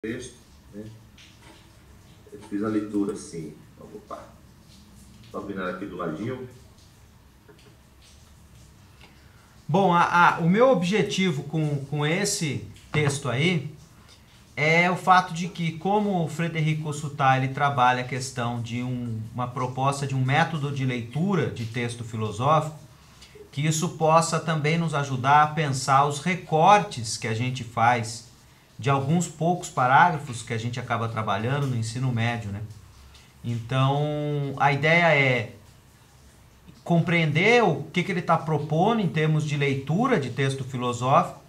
texto, né? Eu fiz a leitura assim. Opa, estou abrindo aqui do ladinho. Bom, o meu objetivo com esse texto aí é o fato de que, como o Frederico Suttá ele trabalha a questão de uma proposta de um método de leitura de texto filosófico, que isso possa também nos ajudar a pensar os recortes que a gente faz de alguns poucos parágrafos que a gente acaba trabalhando no ensino médio, né? Então, a ideia é compreender o que ele está propondo em termos de leitura de texto filosófico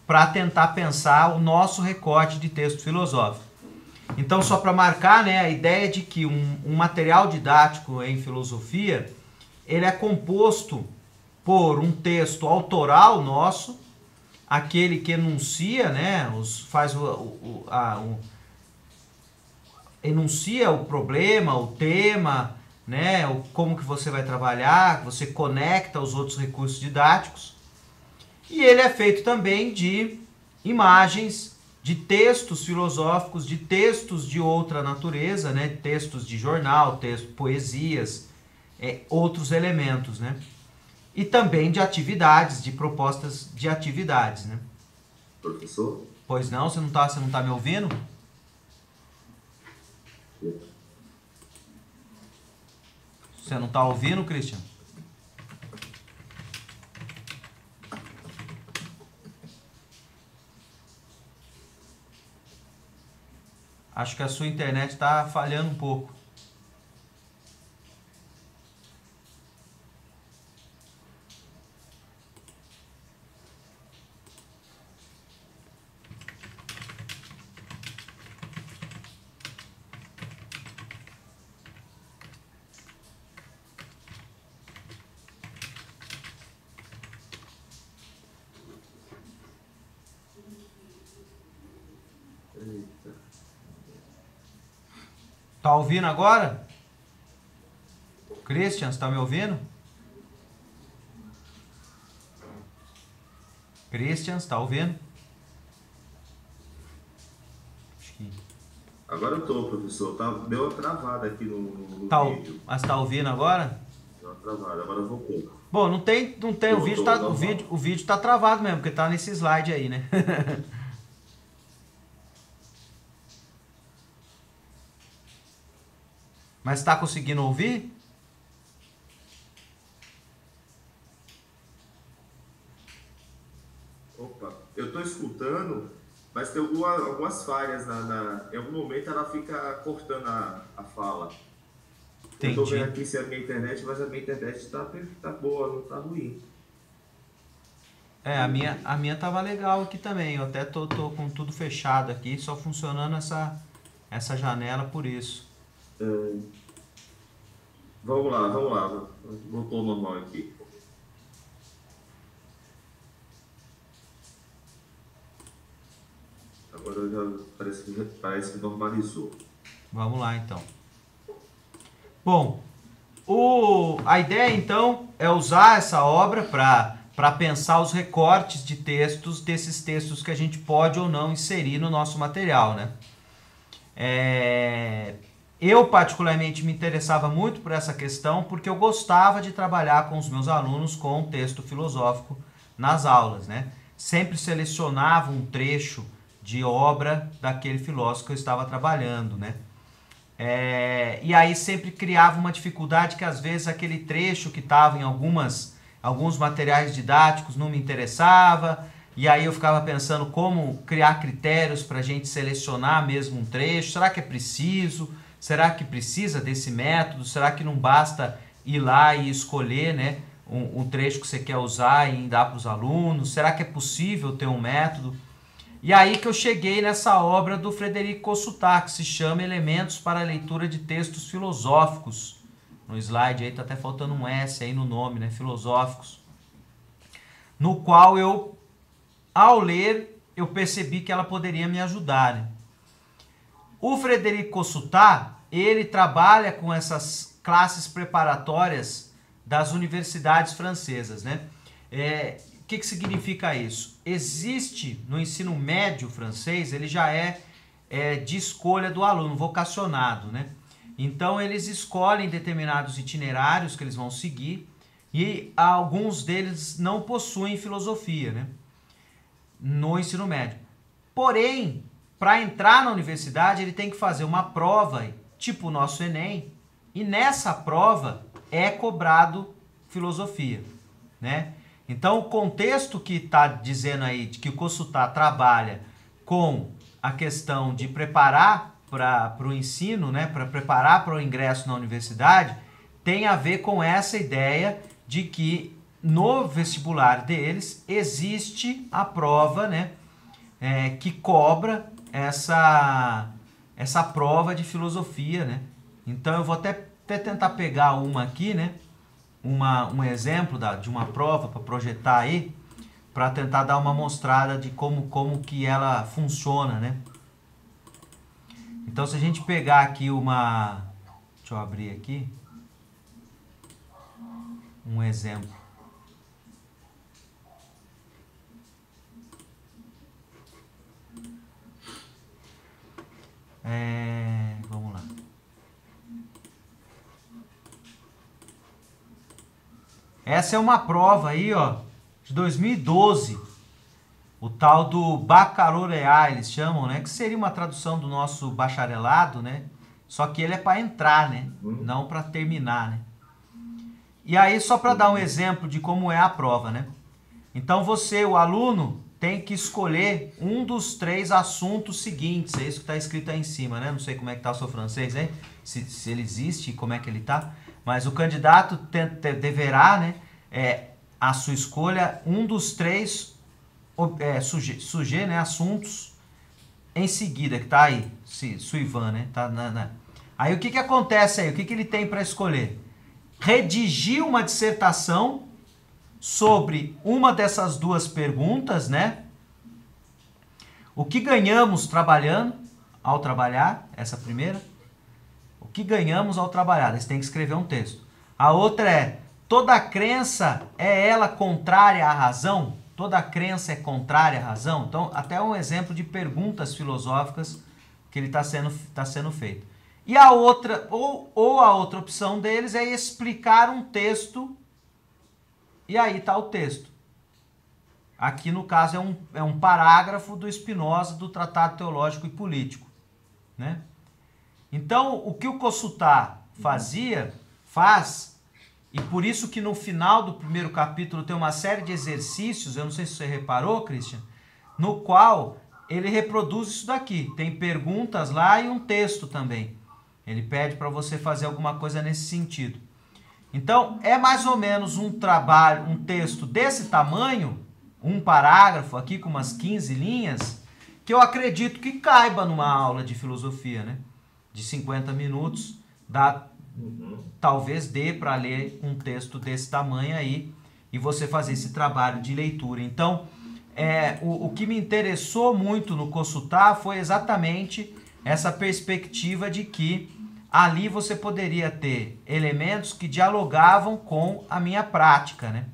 para tentar pensar o nosso recorte de texto filosófico. Então, só para marcar, né, a ideia de que um material didático em filosofia ele é composto por um texto autoral nosso, aquele que enuncia, né, enuncia o problema, o tema, né, como que você vai trabalhar, você conecta os outros recursos didáticos. E ele é feito também de imagens, de textos filosóficos, de textos de outra natureza, né, textos de jornal, poesias, outros elementos, né? E também de atividades, de propostas de atividades, né? Professor? Pois não, você não tá me ouvindo? Você não tá ouvindo, Christian? Acho que a sua internet está falhando um pouco. Eita. Tá ouvindo agora? Christian, você tá me ouvindo? Christian, você tá ouvindo? Acho que... Agora eu tô, professor. Deu uma travada aqui no vídeo. Mas tá ouvindo agora? Deu uma travada, agora voltou. Bom, não tem Voltou, o vídeo tá travado mesmo, porque tá nesse slide aí, né? Mas tá conseguindo ouvir? Opa, eu tô escutando, mas tem algumas falhas em algum momento ela fica cortando a fala. Eu tô vendo Entendi. aqui se é a minha internet, mas a minha internet tá boa, não tá ruim. A minha tava legal aqui também. Eu até tô com tudo fechado aqui, só funcionando essa janela por isso. Vamos lá. Voltou ao normal aqui. Agora parece que normalizou. Vamos lá então. Bom, a ideia então é usar essa obra para pensar os recortes de textos desses textos que a gente pode ou não inserir no nosso material, né? Eu particularmente me interessava muito por essa questão porque eu gostava de trabalhar com os meus alunos com texto filosófico nas aulas, né? Sempre selecionava um trecho de obra daquele filósofo que eu estava trabalhando, né? E aí sempre criava uma dificuldade que às vezes aquele trecho que estava em alguns materiais didáticos não me interessava, e aí eu ficava pensando como criar critérios para a gente selecionar mesmo um trecho. Será que é preciso? Será que precisa desse método? Será que não basta ir lá e escolher, né, um trecho que você quer usar e dar para os alunos? Será que é possível ter um método? E aí que eu cheguei nessa obra do Frederico Suttá, que se chama Elementos para a Leitura de Textos Filosóficos. No slide aí tá até faltando um S aí no nome, né? Filosóficos. No qual eu, ao ler, eu percebi que ela poderia me ajudar, né? O Frederico Suttá, ele trabalha com essas classes preparatórias das universidades francesas, né? O que significa isso? Existe no ensino médio francês, ele já é de escolha do aluno, vocacionado, né? Então eles escolhem determinados itinerários que eles vão seguir e alguns deles não possuem filosofia, né? No ensino médio. Porém, para entrar na universidade, ele tem que fazer uma prova, tipo o nosso Enem, e nessa prova é cobrado filosofia, né? Então, o contexto que está dizendo aí de que o Kossuth trabalha com a questão de preparar para o ensino, né, para preparar para o ingresso na universidade, tem a ver com essa ideia de que no vestibular deles existe a prova, né, que cobra essa prova de filosofia, né? Então eu vou até tentar pegar uma aqui, né? Um exemplo de uma prova para projetar aí, para tentar dar uma mostrada de como que ela funciona, né? Então se a gente pegar aqui deixa eu abrir aqui um exemplo. Vamos lá. Essa é uma prova aí, ó, de 2012. O tal do baccalaureat, eles chamam, né? Que seria uma tradução do nosso bacharelado, né? Só que ele é para entrar, né? Não para terminar, né? E aí, só para dar um exemplo de como é a prova, né? Então você, o aluno, tem que escolher um dos 3 assuntos seguintes. É isso que está escrito aí em cima, né? Não sei como é que está o seu francês, hein? Se ele existe, como é que ele está. Mas o candidato deverá, né? A sua escolha, um dos 3 né, assuntos em seguida, que está aí. Suivan, né? Tá Aí o que acontece aí? O que ele tem para escolher? Redigir uma dissertação sobre uma dessas 2 perguntas, né? O que ganhamos ao trabalhar, essa primeira. O que ganhamos ao trabalhar? Eles têm que escrever um texto. A outra é, toda crença é ela contrária à razão? Toda crença é contrária à razão? Então, até um exemplo de perguntas filosóficas que ele está sendo feito. E a outra, ou a outra opção deles é explicar um texto. E aí está o texto. Aqui, no caso, é um parágrafo do Spinoza, do Tratado Teológico e Político, né? Então, o que o Kossuth faz, e por isso que no final do primeiro capítulo tem uma série de exercícios, eu não sei se você reparou, Christian, no qual ele reproduz isso daqui. Tem perguntas lá e um texto também. Ele pede para você fazer alguma coisa nesse sentido. Então, é mais ou menos um texto desse tamanho, um parágrafo aqui com umas 15 linhas, que eu acredito que caiba numa aula de filosofia, né? De 50 minutos, talvez dê para ler um texto desse tamanho aí e você fazer esse trabalho de leitura. Então, o que me interessou muito no Kossuth foi exatamente essa perspectiva de que ali você poderia ter elementos que dialogavam com a minha prática, né?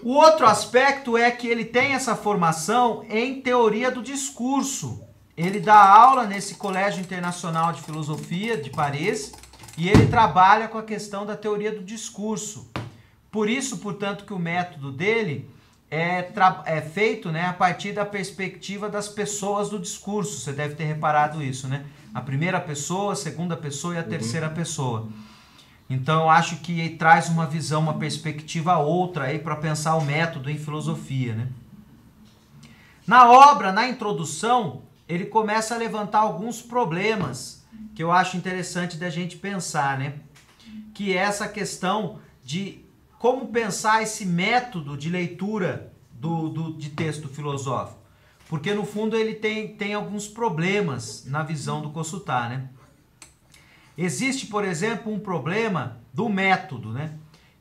O outro aspecto é que ele tem essa formação em teoria do discurso. Ele dá aula nesse Colégio Internacional de Filosofia de Paris e ele trabalha com a questão da teoria do discurso. Por isso, portanto, que o método dele é feito, né, a partir da perspectiva das pessoas do discurso. Você deve ter reparado isso, né? A primeira pessoa, a segunda pessoa e a terceira pessoa. Então, eu acho que traz uma visão, uma perspectiva outra aí para pensar o método em filosofia, né? Na obra, na introdução, ele começa a levantar alguns problemas que eu acho interessante da gente pensar, né? Que é essa questão de como pensar esse método de leitura de texto filosófico. Porque, no fundo, ele tem alguns problemas na visão do Kossuth, né? Existe, por exemplo, um problema do método, né?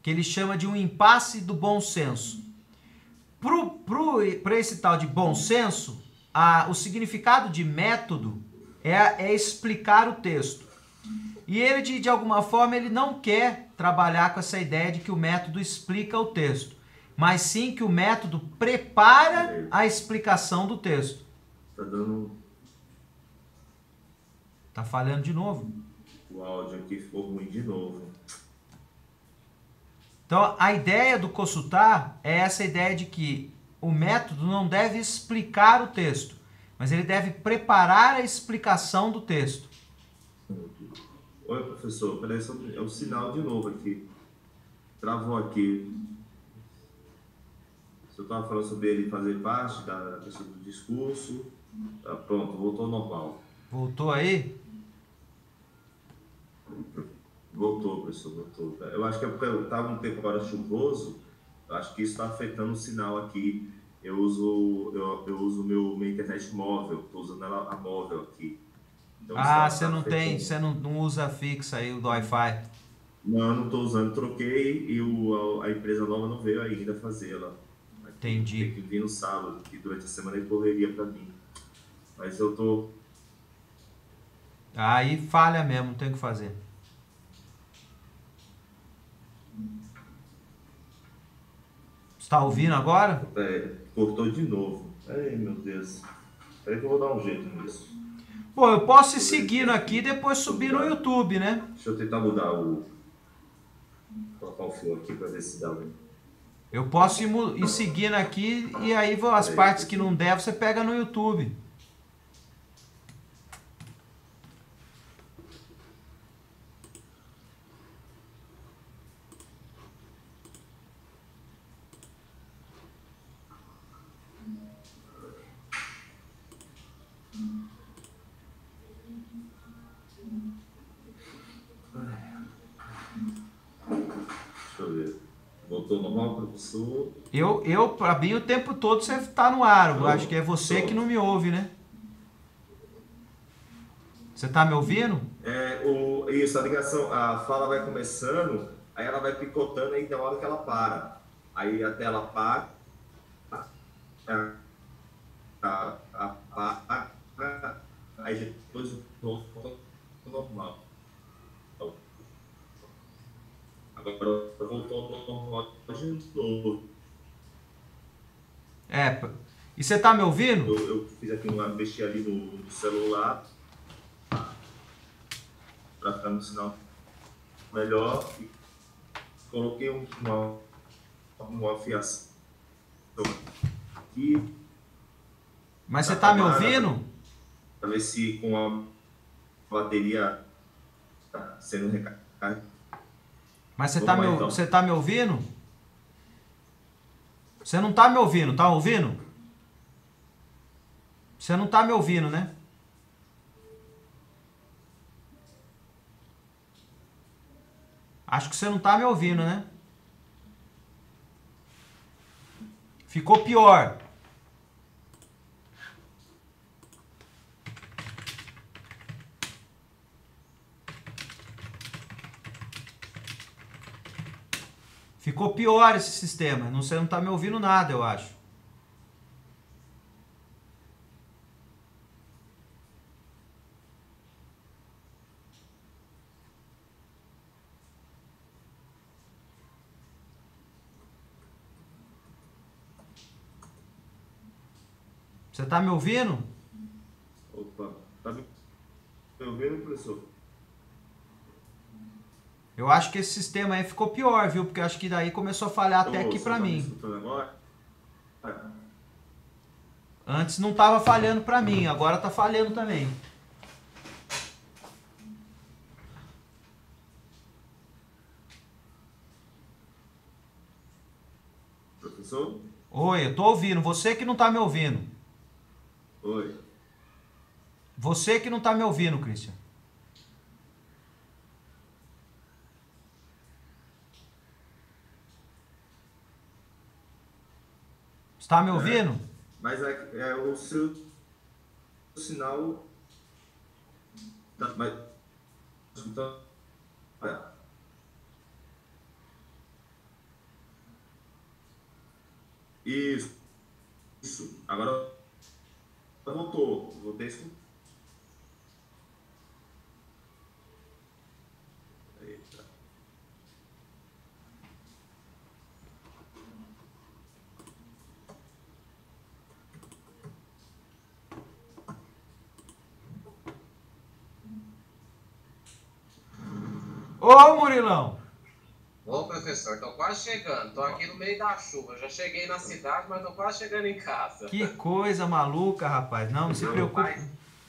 Que ele chama de um impasse do bom senso. Para esse tal de bom senso, o significado de método é explicar o texto. E ele, de alguma forma, ele não quer trabalhar com essa ideia de que o método explica o texto, mas sim que o método prepara a explicação do texto. Tá dando Tá falhando de novo. O áudio aqui ficou ruim de novo. Então, a ideia do consultar é essa ideia de que o método não deve explicar o texto, mas ele deve preparar a explicação do texto. Oi, professor. Peraí, é o sinal de novo aqui. Travou aqui. O senhor estava falando sobre ele fazer parte da questão do discurso. Tá, pronto, voltou ao normal. Voltou aí? Voltou, professor, voltou. Eu acho que é porque estava um tempo agora chuvoso, eu acho que isso está afetando o sinal aqui. Eu uso minha internet móvel, estou usando ela a móvel aqui. Então, Você não tem, você não usa fixa aí o do Wi-Fi. Não estou usando, troquei e a empresa nova não veio ainda fazê-la. Entendi. Tem que vir no sábado, que durante a semana ele correria para mim. Mas eu tô. Aí falha mesmo, não tem o que fazer. Está ouvindo agora? Cortou de novo. Ai, meu Deus. Peraí que eu vou dar um jeito nisso. Bom, eu posso ir seguindo aqui e depois subir no YouTube, né? Deixa eu tentar mudar colocar o fio aqui para ver se dá. Eu posso ir seguindo aqui e aí as partes que não der você pega no YouTube. Deixa eu ver. Voltou normal, professor? Pra mim, o tempo todo você tá no ar. Eu acho que é você Pronto. que não me ouve, né? Você tá me ouvindo? Isso, a ligação, a fala vai começando, aí ela vai picotando, aí tem uma hora que ela para. Aí até ela para, aí depois volta ao normal. Agora voltou ao normal de novo. E você tá me ouvindo? Eu fiz aqui mexi ali no celular para ficar no sinal melhor e coloquei uma fiação aqui. Mas você tá me ouvindo? Para ver se com a bateria sendo recarregada. Mas você tá me ouvindo? Você não tá me ouvindo, tá ouvindo? Você não tá me ouvindo, né? Acho que você não tá me ouvindo, né? Ficou pior. Ficou pior esse sistema. Você não tá me ouvindo nada, eu acho. Você tá me ouvindo? Opa, tá me ouvindo, professor? Eu acho que esse sistema aí ficou pior, viu? Porque eu acho que daí começou a falhar até aqui pra mim. Você tá me escutando agora? Antes não tava falhando pra mim, agora tá falhando também. Professor? Oi, eu tô ouvindo. Você que não tá me ouvindo. Oi. Você que não tá me ouvindo, Christian. Está me ouvindo? Mas o seu sinal. Mas, então, isso. Agora voltou. Voltei a escutar. Eita. Ô, Murilão! Ô, professor, tô quase chegando. Tô aqui no meio da chuva. Já cheguei na cidade, mas tô quase chegando em casa. Que coisa maluca, rapaz. Não se preocupe.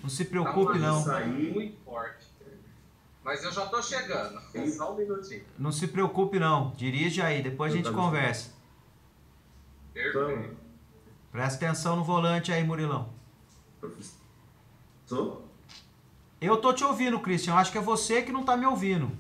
Não se preocupe, não. Tá muito forte. Mas eu já tô chegando. Só um minutinho. Não se preocupe, não. Dirige aí, depois a gente conversa. Perfeito. Presta atenção no volante aí, Murilão. Professor? Eu tô te ouvindo, Christian. Eu acho que é você que não tá me ouvindo.